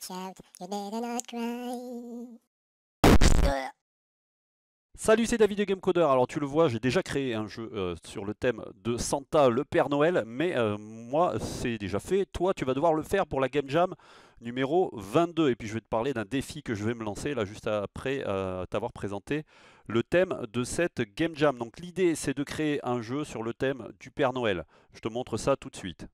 watch out, you better not cry. Salut, c'est David de GameCoder. Alors tu le vois, j'ai déjà créé un jeu sur le thème de Santa le Père Noël, mais moi c'est déjà fait. Toi tu vas devoir le faire pour la Game Jam numéro 22. Et puis je vais te parler d'un défi que je vais me lancer là juste après t'avoir présenté le thème de cette Game Jam. Donc l'idée c'est de créer un jeu sur le thème du Père Noël. Je te montre ça tout de suite.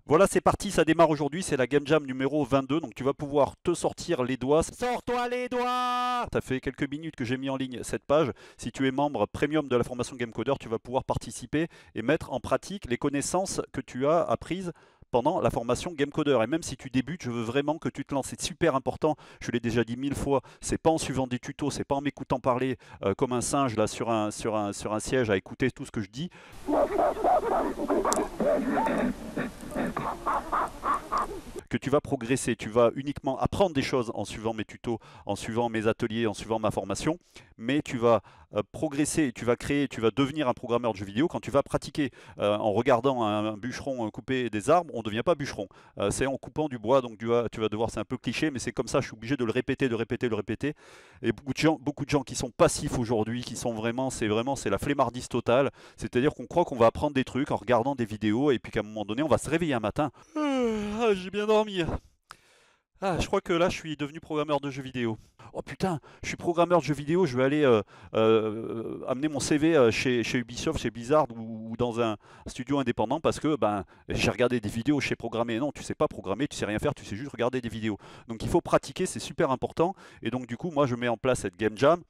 Voilà, c'est parti, ça démarre aujourd'hui, c'est la Game Jam numéro 22, donc tu vas pouvoir te sortir les doigts. Sors-toi les doigts! Ça fait quelques minutes que j'ai mis en ligne cette page. Si tu es membre premium de la formation GameCoder, tu vas pouvoir participer et mettre en pratique les connaissances que tu as apprises pendant la formation GameCoder. Et même si tu débutes, je veux vraiment que tu te lances. C'est super important, je l'ai déjà dit 1000 fois, c'est pas en suivant des tutos, c'est pas en m'écoutant parler comme un singe là sur un siège à écouter tout ce que je dis. Que tu vas progresser, tu vas uniquement apprendre des choses en suivant mes tutos, en suivant mes ateliers, en suivant ma formation, mais tu vas progresser, tu vas créer, tu vas devenir un programmeur de jeux vidéo quand tu vas pratiquer. En regardant un bûcheron couper des arbres, on ne devient pas bûcheron. C'est en coupant du bois, donc tu vas devoir, c'est un peu cliché, mais c'est comme ça, je suis obligé de le répéter, de répéter, de répéter. Et beaucoup de gens qui sont passifs aujourd'hui, qui sont vraiment, c'est la flemmardise totale. C'est-à-dire qu'on croit qu'on va apprendre des trucs en regardant des vidéos, et puis qu'à un moment donné, on va se réveiller un matin. Ah, j'ai bien dormi. Ah, je crois que là, je suis devenu programmeur de jeux vidéo. Oh putain, je suis programmeur de jeux vidéo, je vais aller amener mon CV chez Ubisoft, chez Blizzard ou dans un studio indépendant parce que j'ai regardé des vidéos, je sais programmer. Non, tu sais pas programmer, tu sais rien faire, tu sais juste regarder des vidéos. Donc il faut pratiquer, c'est super important. Et donc du coup, moi, je mets en place cette Game Jam.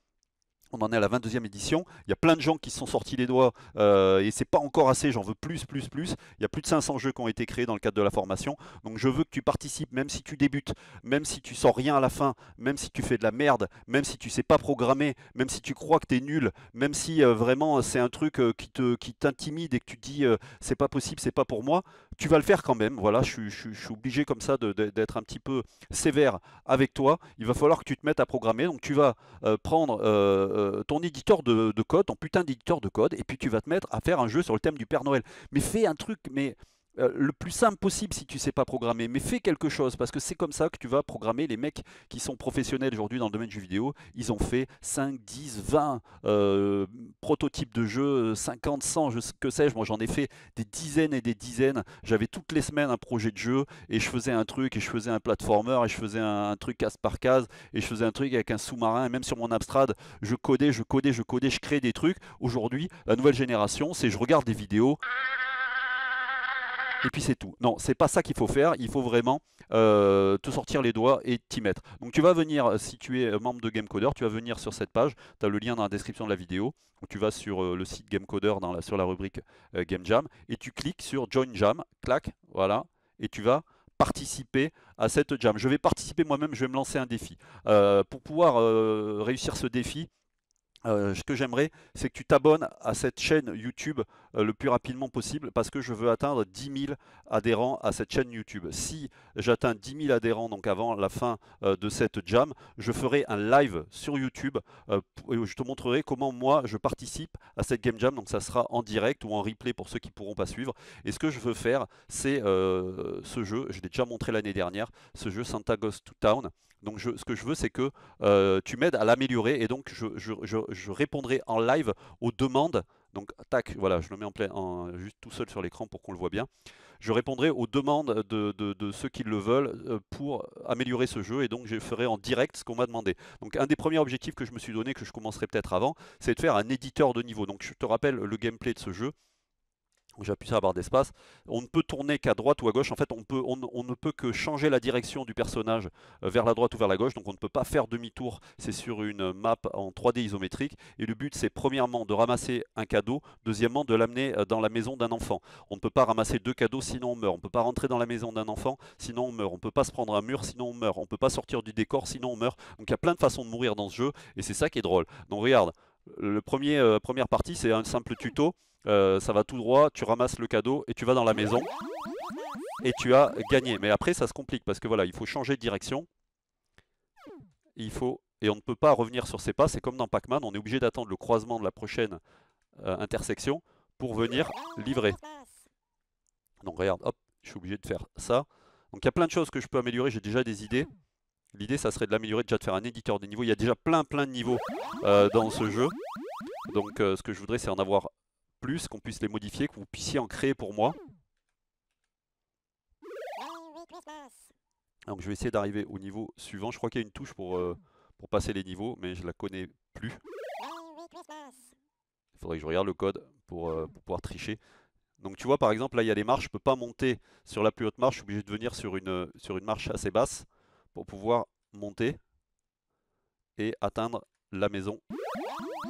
On en est à la 22e édition. Il y a plein de gens qui se sont sortis les doigts et c'est pas encore assez. J'en veux plus. Il y a plus de 500 jeux qui ont été créés dans le cadre de la formation. Donc je veux que tu participes, même si tu débutes, même si tu sors rien à la fin, même si tu fais de la merde, même si tu sais pas programmer, même si tu crois que tu es nul, même si vraiment c'est un truc qui t'intimide et que tu te dis c'est pas possible, c'est pas pour moi. Tu vas le faire quand même. Voilà, je suis obligé comme ça d'être un petit peu sévère avec toi. Il va falloir que tu te mettes à programmer. Donc tu vas prendre ton éditeur de code, ton putain d'éditeur de code, et puis tu vas te mettre à faire un jeu sur le thème du Père Noël. Mais fais un truc, mais le plus simple possible si tu sais pas programmer, mais fais quelque chose, parce que c'est comme ça que tu vas programmer. Les mecs qui sont professionnels aujourd'hui dans le domaine du jeu vidéo, ils ont fait 5, 10, 20 prototypes de jeux, 50, 100, que sais-je, moi j'en ai fait des dizaines et des dizaines. J'avais toutes les semaines un projet de jeu, et je faisais un truc, et je faisais un platformer, et je faisais un truc case par case, et je faisais un truc avec un sous-marin, et même sur mon Amstrad, je codais, je créais des trucs. Aujourd'hui, la nouvelle génération, c'est je regarde des vidéos, et puis c'est tout. Non, c'est pas ça qu'il faut faire. Il faut vraiment te sortir les doigts et t'y mettre. Donc tu vas venir, si tu es membre de GameCoder, tu vas venir sur cette page. Tu as le lien dans la description de la vidéo. Donc, tu vas sur le site GameCoder sur la rubrique Game Jam et tu cliques sur Join Jam. Clac, voilà. Et tu vas participer à cette jam. Je vais participer moi-même, je vais me lancer un défi. Pour pouvoir réussir ce défi, ce que j'aimerais, c'est que tu t'abonnes à cette chaîne YouTube le plus rapidement possible parce que je veux atteindre 10 000 adhérents à cette chaîne YouTube. Si j'atteins 10 000 adhérents, donc avant la fin de cette jam, je ferai un live sur YouTube où je te montrerai comment moi je participe à cette Game Jam. Donc ça sera en direct ou en replay pour ceux qui ne pourront pas suivre. Et ce que je veux faire, c'est ce jeu, je l'ai déjà montré l'année dernière, ce jeu Santa Goes to Town. Donc ce que je veux, c'est que tu m'aides à l'améliorer et donc je répondrai en live aux demandes. Donc tac, voilà, je le mets juste tout seul sur l'écran pour qu'on le voit bien. Je répondrai aux demandes de ceux qui le veulent pour améliorer ce jeu et donc je ferai en direct ce qu'on m'a demandé. Donc un des premiers objectifs que je me suis donné, que je commencerai peut-être avant, c'est de faire un éditeur de niveau. Donc je te rappelle le gameplay de ce jeu. J'appuie sur la barre d'espace. On ne peut tourner qu'à droite ou à gauche. En fait, on ne peut que changer la direction du personnage vers la droite ou vers la gauche. Donc on ne peut pas faire demi-tour. C'est sur une map en 3D isométrique. Et le but, c'est premièrement de ramasser un cadeau. Deuxièmement, de l'amener dans la maison d'un enfant. On ne peut pas ramasser deux cadeaux, sinon on meurt. On ne peut pas rentrer dans la maison d'un enfant, sinon on meurt. On ne peut pas se prendre un mur, sinon on meurt. On ne peut pas sortir du décor, sinon on meurt. Donc il y a plein de façons de mourir dans ce jeu. Et c'est ça qui est drôle. Donc regarde, première partie, c'est un simple tuto. Ça va tout droit, tu ramasses le cadeau et tu vas dans la maison et tu as gagné. Mais après ça se complique parce que voilà, il faut changer de direction. Et on ne peut pas revenir sur ses pas, c'est comme dans Pac-Man, on est obligé d'attendre le croisement de la prochaine intersection pour venir livrer. Donc regarde, hop, je suis obligé de faire ça. Donc il y a plein de choses que je peux améliorer, j'ai déjà des idées. L'idée, ça serait de l'améliorer, déjà de faire un éditeur de niveau. Il y a déjà plein de niveaux dans ce jeu. Donc ce que je voudrais, c'est en avoir plus, qu'on puisse les modifier, que vous puissiez en créer pour moi. Donc je vais essayer d'arriver au niveau suivant. Je crois qu'il y a une touche pour passer les niveaux, mais je la connais plus. Il faudrait que je regarde le code pour pouvoir tricher. Donc tu vois, par exemple, là il y a des marches, je ne peux pas monter sur la plus haute marche, je suis obligé de venir sur une marche assez basse pour pouvoir monter et atteindre la maison.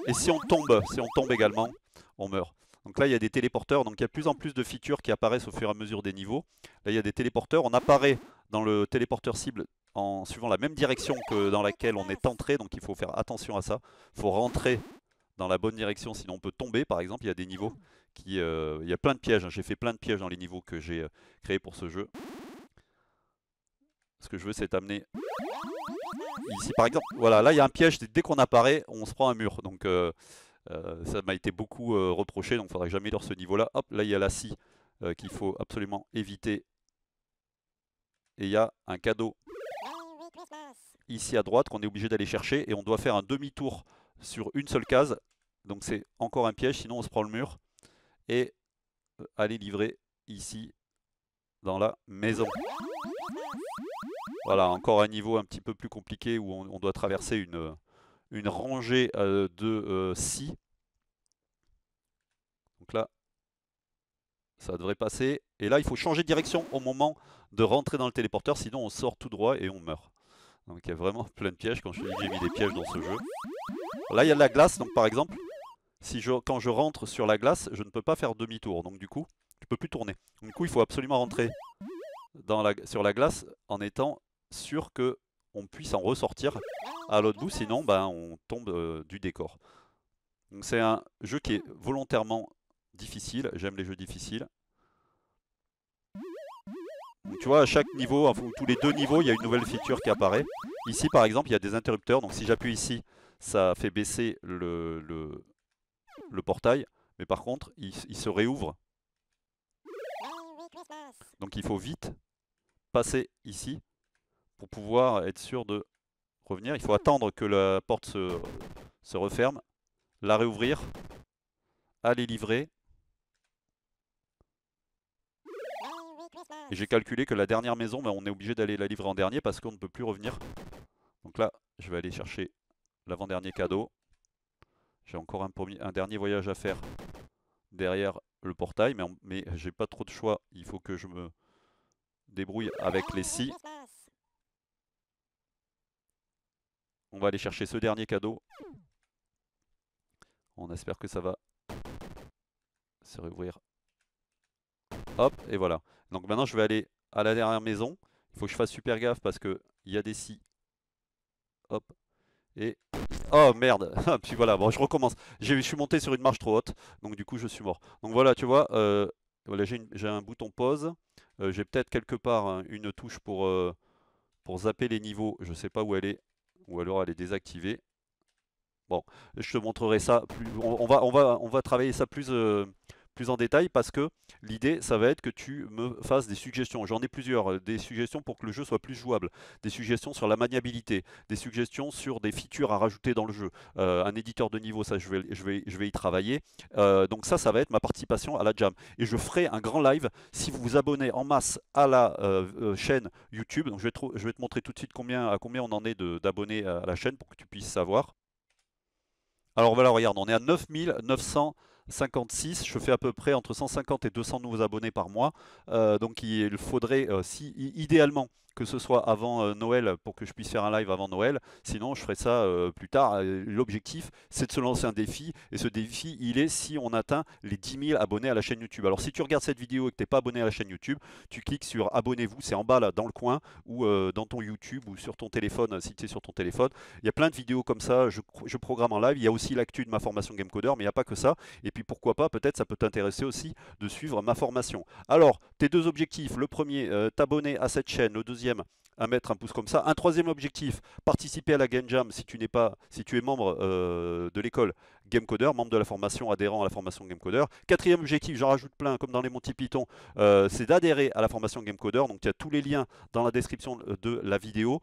Et si on tombe également, on meurt. Donc là il y a des téléporteurs, donc il y a de plus en plus de features qui apparaissent au fur et à mesure des niveaux. Là il y a des téléporteurs, on apparaît dans le téléporteur cible en suivant la même direction que dans laquelle on est entré, donc il faut faire attention à ça. Il faut rentrer dans la bonne direction, sinon on peut tomber. Par exemple, il y a des niveaux il y a plein de pièges, hein. J'ai fait plein de pièges dans les niveaux que j'ai créés pour ce jeu. Ce que je veux, c'est amener ici par exemple. Voilà, là il y a un piège, dès qu'on apparaît, on se prend un mur. Donc ça m'a été beaucoup reproché, donc il faudra que j'améliore ce niveau-là. Hop, là il y a la scie qu'il faut absolument éviter. Et il y a un cadeau ici à droite qu'on est obligé d'aller chercher. Et on doit faire un demi-tour sur une seule case. Donc c'est encore un piège, sinon on se prend le mur. Et aller livrer ici dans la maison. Voilà, encore un niveau un petit peu plus compliqué où on doit traverser une rangée de scies. Donc là, ça devrait passer. Et là, il faut changer de direction au moment de rentrer dans le téléporteur, sinon on sort tout droit et on meurt. Donc il y a vraiment plein de pièges. Quand je dis que j'ai mis des pièges dans ce jeu. Là, il y a de la glace, donc par exemple, quand je rentre sur la glace, je ne peux pas faire demi-tour. Donc du coup, je ne peux plus tourner. Donc, du coup, il faut absolument rentrer sur la glace en étant sûr qu'on puisse en ressortir à l'autre bout, sinon ben, on tombe du décor. Donc c'est un jeu qui est volontairement difficile, j'aime les jeux difficiles. Donc tu vois, à chaque niveau, enfin, tous les 2 niveaux, il y a une nouvelle feature qui apparaît. Ici par exemple, il y a des interrupteurs, donc si j'appuie ici, ça fait baisser le portail, mais par contre, il se réouvre. Donc il faut vite passer ici pour pouvoir être sûr de revenir. Il faut attendre que la porte se referme, la réouvrir, aller livrer. Et j'ai calculé que la dernière maison, on est obligé d'aller la livrer en dernier parce qu'on ne peut plus revenir. Donc là, je vais aller chercher l'avant-dernier cadeau. J'ai encore un dernier voyage à faire derrière le portail, mais j'ai pas trop de choix. Il faut que je me débrouille avec les scies. On va aller chercher ce dernier cadeau. On espère que ça va se réouvrir. Hop, et voilà. Donc maintenant, je vais aller à la dernière maison. Il faut que je fasse super gaffe parce qu'il y a des scies. Hop. Et... Oh merde. Puis voilà, bon, je recommence. Je suis monté sur une marche trop haute. Donc du coup, je suis mort. Donc voilà, tu vois, voilà, j'ai un bouton pause. J'ai peut-être quelque part hein, une touche pour zapper les niveaux. Je sais pas où elle est. Ou alors elle est désactivée. Bon, je te montrerai ça. On va travailler ça plus en détail parce que l'idée, ça va être que tu me fasses des suggestions. J'en ai plusieurs. Des suggestions pour que le jeu soit plus jouable. Des suggestions sur la maniabilité. Des suggestions sur des features à rajouter dans le jeu. Un éditeur de niveau, ça, je vais y travailler. Donc ça va être ma participation à la jam. Et je ferai un grand live si vous vous abonnez en masse à la chaîne YouTube. Donc je vais te montrer tout de suite à combien on en est d'abonnés à la chaîne pour que tu puisses savoir. Alors voilà, regarde, on est à 9956, je fais à peu près entre 150 et 200 nouveaux abonnés par mois. Donc il faudrait, idéalement, que ce soit avant Noël pour que je puisse faire un live avant Noël. Sinon, je ferai ça plus tard. L'objectif, c'est de se lancer un défi. Et ce défi, il est si on atteint les 10 000 abonnés à la chaîne YouTube. Alors si tu regardes cette vidéo et que tu n'es pas abonné à la chaîne YouTube, tu cliques sur abonnez-vous, c'est en bas là, dans le coin, ou dans ton YouTube, ou sur ton téléphone, si tu es sur ton téléphone. Il y a plein de vidéos comme ça, je programme en live. Il y a aussi l'actu de ma formation Game Coder, mais il n'y a pas que ça. Et puis pourquoi pas, peut-être ça peut t'intéresser aussi de suivre ma formation. Alors, tes 2 objectifs, le premier, t'abonner à cette chaîne, le deuxième, à mettre un pouce comme ça. Un troisième objectif, participer à la Game Jam si tu es membre de l'école, GameCoder, membre de la formation, adhérent à la formation GameCoder. Quatrième objectif, j'en rajoute plein, comme dans les Monty Python, c'est d'adhérer à la formation GameCoder. Donc il y a tous les liens dans la description de la vidéo.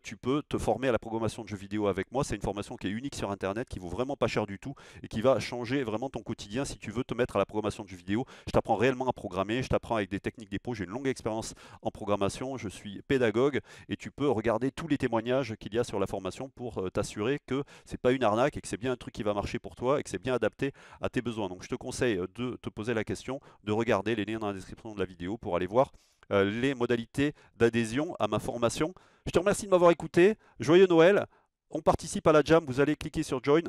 Tu peux te former à la programmation de jeux vidéo avec moi. C'est une formation qui est unique sur Internet, qui vaut vraiment pas cher du tout et qui va changer vraiment ton quotidien si tu veux te mettre à la programmation de jeux vidéo. Je t'apprends réellement à programmer, je t'apprends avec des techniques des pros. J'ai une longue expérience en programmation, je suis pédagogue et tu peux regarder tous les témoignages qu'il y a sur la formation pour t'assurer que c'est pas une arnaque et que c'est bien un truc qui va marcher pour toi et que c'est bien adapté à tes besoins. Donc je te conseille de te poser la question, de regarder les liens dans la description de la vidéo pour aller voir les modalités d'adhésion à ma formation. Je te remercie de m'avoir écouté. Joyeux Noël. On participe à la jam. Vous allez cliquer sur Join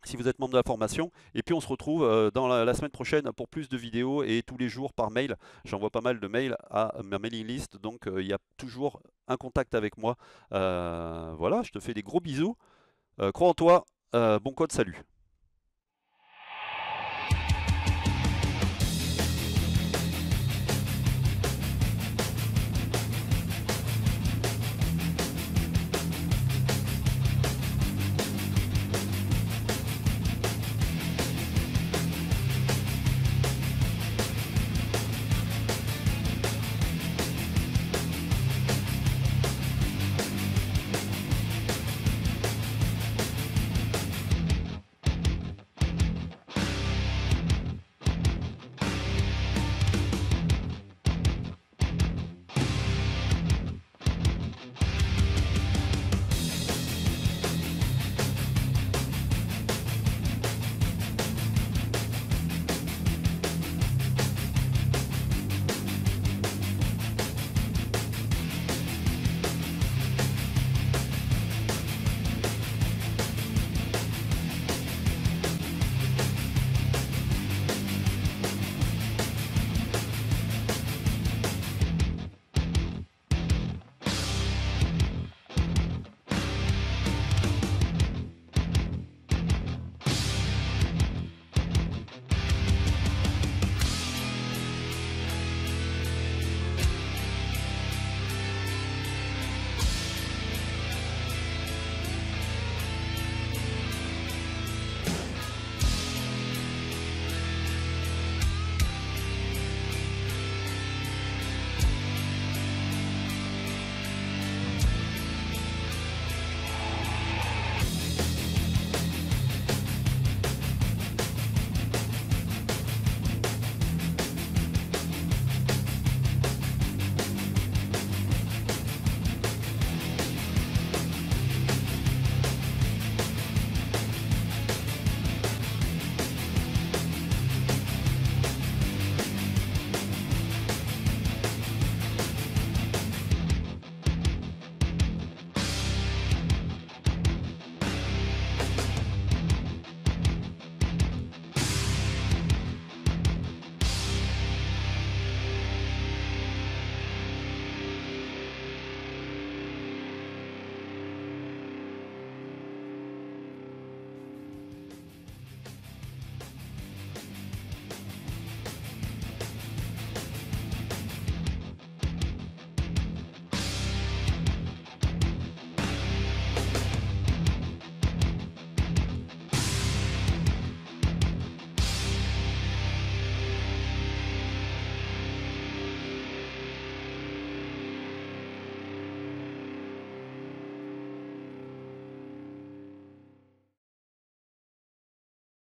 si vous êtes membre de la formation. Et puis on se retrouve dans la semaine prochaine pour plus de vidéos et tous les jours par mail. J'envoie pas mal de mails à ma mailing list. Donc il y a toujours un contact avec moi. Voilà, je te fais des gros bisous. Crois en toi. Bon code, salut.